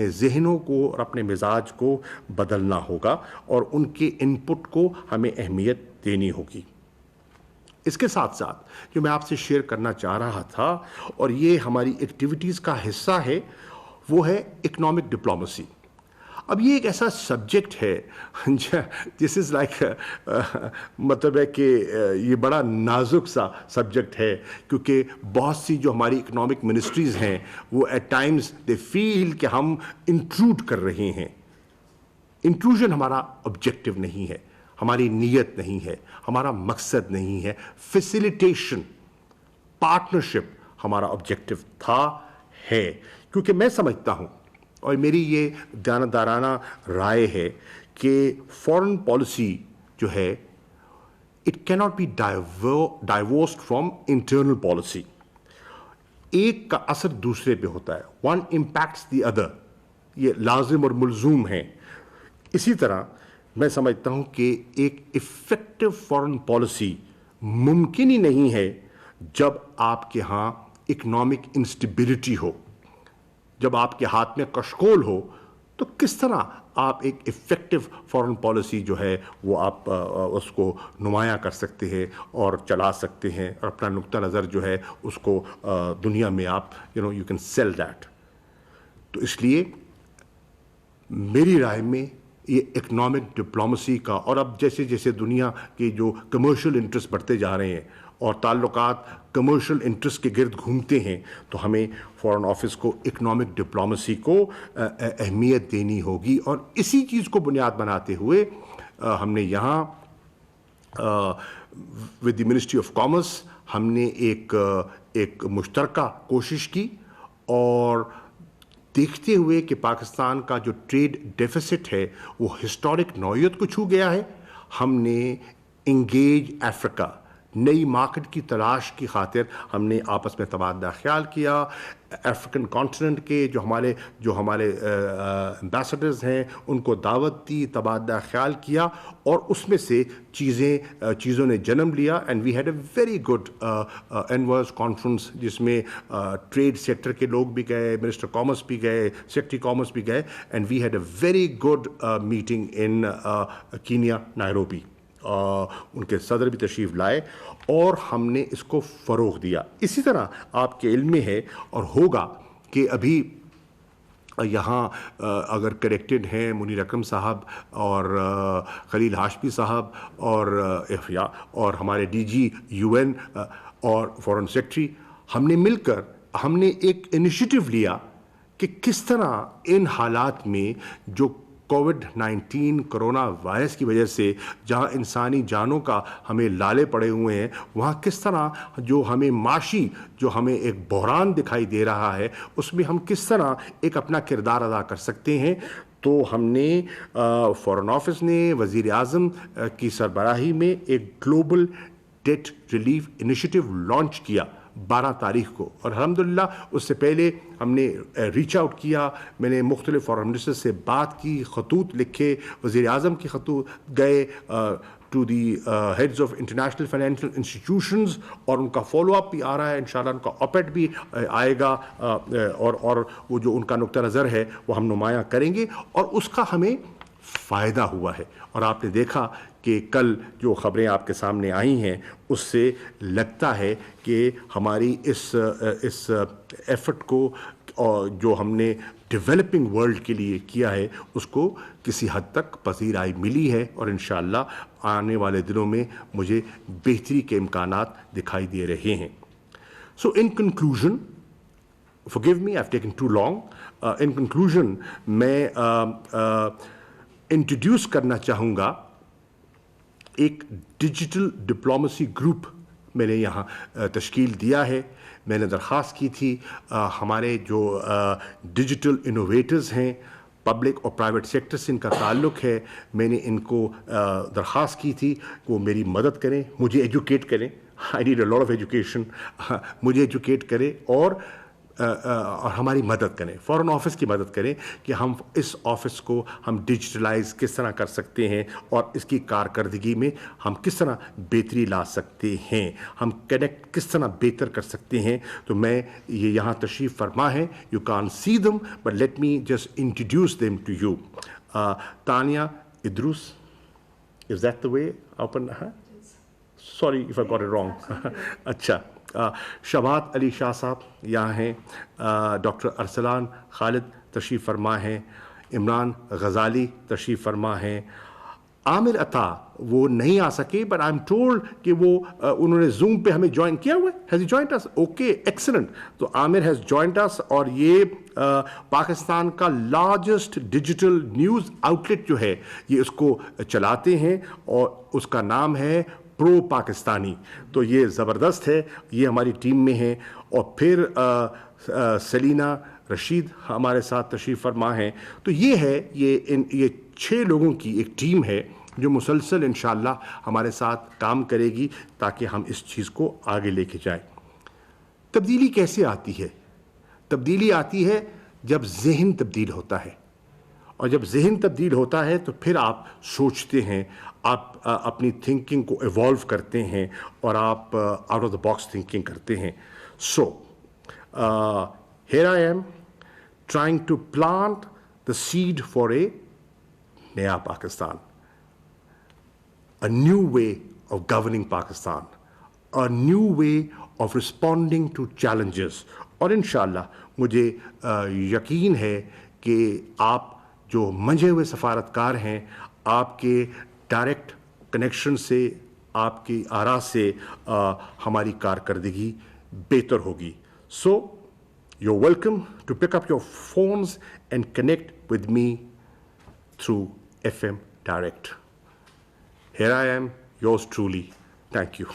اپنے ذہنوں کو اور اپنے مزاج کو بدلنا ہوگا اور ان کے انپٹ کو ہمیں اہمیت دینی ہوگی. اس کے ساتھ ساتھ جو میں آپ سے شیئر کرنا چاہ رہا تھا اور یہ ہماری ایکٹیویٹیز کا حصہ ہے وہ ہے اکنامک ڈپلومیسی. اب یہ ایک ایسا سبجیکٹ ہے دس از لائک مطلب ہے کہ یہ بڑا نازک سا سبجیکٹ ہے کیونکہ بہت سی جو ہماری اکنامک منسٹریز ہیں وہ ایٹ ٹائمز دے فیل کہ ہم انٹروڈ کر رہے ہیں. انٹروژن ہمارا آبجیکٹو نہیں ہے, ہماری نیت نہیں ہے, ہمارا مقصد نہیں ہے. فیسیلیٹیشن, پارٹنرشپ ہمارا آبجیکٹو تھا, ہے. کیونکہ میں سمجھتا ہوں اور میری یہ دیانتدارانہ رائے ہے کہ فارن پالیسی جو ہے it can not be divorced from internal policy. ایک کا اثر دوسرے پہ ہوتا ہے, ون امپیکٹس دی ادر, یہ لازم اور ملزوم ہیں. اسی طرح میں سمجھتا ہوں کہ ایک افیکٹو فارن پالیسی ممکن ہی نہیں ہے جب آپ کے ہاں اکنامک انسٹیبلٹی ہو, جب آپ کے ہاتھ میں کشکول ہو. تو کس طرح آپ ایک افیکٹو فارن پالیسی جو ہے وہ آپ اس کو نمایاں کر سکتے ہیں اور چلا سکتے ہیں اور اپنا نقطہ نظر جو ہے اس کو دنیا میں آپ یو کین سیل دیٹ. تو اس لیے میری رائے میں یہ اکنامک ڈپلومیسی کا, اور اب جیسے جیسے دنیا کے جو کمرشل انٹرسٹ بڑھتے جا رہے ہیں اور تعلقات کمرشل انٹرسٹ کے گرد گھومتے ہیں, تو ہمیں فارن آفس کو اکنامک ڈپلومیسی کو اہمیت دینی ہوگی. اور اسی چیز کو بنیاد بناتے ہوئے ہم نے یہاں with the ministry of commerce ہم نے ایک مشترکہ کوشش کی, اور دیکھتے ہوئے کہ پاکستان کا جو ٹریڈ ڈیفیسٹ ہے وہ ہسٹورک نوعیت کو چھو گیا ہے, ہم نے انگیج افریقہ, نئی مارکیٹ کی تلاش کی خاطر ہم نے آپس میں تبادلہ خیال کیا. افریقن کانٹیننٹ کے جو ہمارے امبیسڈرز ہیں ان کو دعوت دی, تبادلہ خیال کیا, اور اس میں سے چیزوں نے جنم لیا. And we had a very good envoys conference جس میں ٹریڈ سیکٹر کے لوگ بھی گئے, منسٹر کامرس بھی گئے, سیکرٹری کامرس بھی گئے, and we had a very good meeting in Kenya, Nairobi. ان کے صدر بھی تشریف لائے اور ہم نے اس کو فروغ دیا. اسی طرح آپ کے علم میں ہے اور ہوگا کہ ابھی یہاں اگر کریکٹڈ ہیں منیر اکرم صاحب اور خلیل ہاشمی صاحب اور ہمارے ڈی جی یو این اور فارن سیکرٹری, ہم نے مل کر ہم نے ایک انیشیٹو لیا کہ کس طرح ان حالات میں جو کووڈ-19 کرونا وائرس کی وجہ سے جہاں انسانی جانوں کا ہمیں لالے پڑے ہوئے ہیں, وہاں کس طرح جو ہمیں معاشی جو ہمیں ایک بحران دکھائی دے رہا ہے اس میں ہم کس طرح ایک اپنا کردار ادا کر سکتے ہیں. تو ہم نے فارن آفس نے وزیر اعظم کی سربراہی میں ایک global debt relief initiative launch کیا 12 تاریخ کو, اور الحمدللہ اس سے پہلے ہم نے ریچ آؤٹ کیا. میں نے مختلف فارن منسٹر سے بات کی, خطوط لکھے, وزیر اعظم کی خطوط گئے to the heads of international financial institutions, اور ان کا فالو اپ بھی آ رہا ہے. انشاءاللہ ان کا آپیڈ بھی آئے گا, اور وہ جو ان کا نقطہ نظر ہے وہ ہم نمایاں کریں گے, اور اس کا ہمیں فائدہ ہوا ہے. اور آپ نے دیکھا کہ کل جو خبریں آپ کے سامنے آئی ہیں اس سے لگتا ہے کہ ہماری اس ایفرٹ کو جو ہم نے ڈیولپنگ ورلڈ کے لیے کیا ہے اس کو کسی حد تک پذیرائی ملی ہے, اور انشاءاللہ آنے والے دنوں میں مجھے بہتری کے امکانات دکھائی دے رہے ہیں. So in conclusion, forgive me I've taken too long, in conclusion میں انٹروڈیوس کرنا چاہوں گا ایک ڈیجیٹل ڈپلومیسی گروپ میں نے یہاں تشکیل دیا ہے. میں نے درخواست کی تھی ہمارے جو ڈیجیٹل انوویٹرز ہیں, پبلک اور پرائیویٹ سیکٹر سے ان کا تعلق ہے, میں نے ان کو درخواست کی تھی کہ وہ میری مدد کریں, مجھے ایجوکیٹ کریں. I need a lot of education. مجھے ایجوکیٹ کریں اور اور ہماری مدد کریں, فورن آفس کی مدد کریں کہ ہم اس آفس کو ہم ڈیجیٹلائز کس طرح کر سکتے ہیں اور اس کی کارکردگی میں ہم کس طرح بہتری لا سکتے ہیں, ہم کنیکٹ کس طرح بہتر کر سکتے ہیں. تو میں یہ یہاں تشریف فرما ہے, you can see them but let me just introduce them to you. Tania Aidrus, is that the way open? Sorry if I got it wrong. اچھا, شبات علی شاہ صاحب یہاں ہیں, ڈاکٹر ارسلان خالد تشریف فرما ہیں, عمران غزالی تشریف فرما ہیں, عامر عطا وہ نہیں آ سکے بٹ آئی ایم ٹولڈ کہ وہ انہوں نے زوم پہ ہمیں جوائن کیا ہوا ہے. Has he joined us? Okay, excellent. تو عامر ہیز جوائنڈ اس, اور یہ پاکستان کا لارجسٹ ڈیجیٹل نیوز آؤٹلیٹ جو ہے یہ اس کو چلاتے ہیں, اور اس کا نام ہے پرو پاکستانی. تو یہ زبردست ہے, یہ ہماری ٹیم میں ہیں. اور پھر سلینا رشید ہمارے ساتھ تشریف فرما ہیں. تو یہ ہے, یہ 6 لوگوں کی ایک ٹیم ہے جو مسلسل انشاءاللہ ہمارے ساتھ کام کرے گی تاکہ ہم اس چیز کو آگے لے کے جائیں. تبدیلی کیسے آتی ہے؟ تبدیلی آتی ہے جب ذہن تبدیل ہوتا ہے, اور جب ذہن تبدیل ہوتا ہے تو پھر آپ سوچتے ہیں, آپ اپنی تھنکنگ کو ایوالو کرتے ہیں, اور آپ out of the box thinking کرتے ہیں. So here I'm trying to plant the seed for a نیا Pakistan, a new way of governing Pakistan, a new way of responding to challenges. اور انشاءاللہ مجھے یقین ہے کہ آپ جو منجھے ہوئے سفارتکار ہیں, آپ کے ڈائریکٹ کنیکشن سے, آپ کی آراء سے ہماری کارکردگی بہتر ہوگی. سو you're welcome to pick up your phones and connect with me through FM Direct. Here I am, yours truly. Thank you.